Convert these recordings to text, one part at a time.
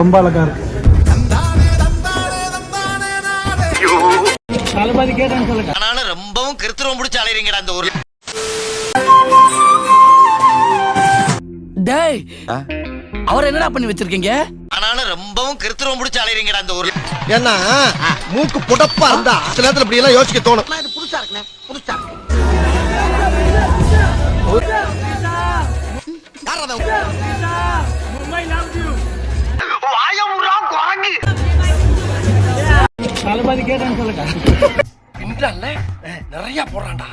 ரொம்ப அழகா இருக்கு. தளபதி கேட்டேன்னு சொல்லுங்க. ஆனாலும் ரொம்பவும் கிருத்துவம் பிடிச்ச அலையறீங்கடா அந்த ஊர்ல. டேய் அவர் என்னடா பண்ணி வச்சிருக்கீங்க? ஆனாலும் ரொம்பவும் கிருத்துவம் பிடிச்ச அலையறீங்கடா அந்த ஊர்ல. ஏன்னா மூக்கு புடப்பா இருந்தா சில நேரத்துல இப்படி எல்லாம் யோசிக்க தோணும். இது புதுசா இருக்குனே, புதுசா இருக்கு. தளபதி கேட்டேன்னு சொல்லுங்க. நிறைய போறான்டா.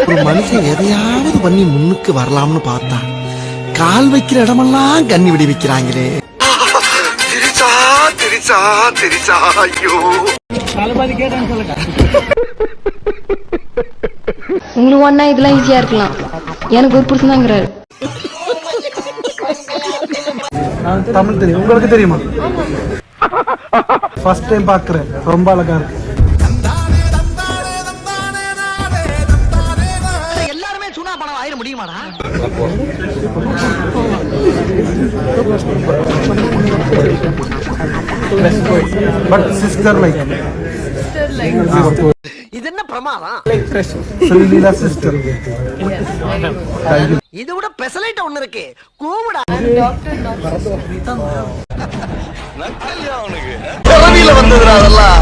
ஒரு மனுஷன் எதையாவது பண்ணி முன்னுக்கு வரலாம்னு பார்த்தா கால் வைக்கிற இடமெல்லாம் கண்ணி விடி வைக்கிறாங்களே. திரிச்சா திரிச்சா திரிச்சா ஐயோ. தளபதி கேட்டேன்னு சொல்லுங்க. உங்களுக்கு ஒன்னா இதெல்லாம் ஈஸியா இருக்கலாம், எனக்கு ஒரு புருஷன் தாங்கிறாரு. தமிழ் தெரியும், உங்களுக்கு தெரியுமா? ஃபர்ஸ்ட் டைம் பாக்குறேன், ரொம்ப அழகா இருக்கு. எல்லாருமே சுனா பணம் ஆயிர முடியுமாடா? But sister like. இது என்ன பிரமாதம்? ஸ்ரீலீலா சிஸ்டர். இது விட பெசலைட் ஒண்ணு இருக்கு, கூவுடா. பிறவியில வந்ததுடா அதெல்லாம்.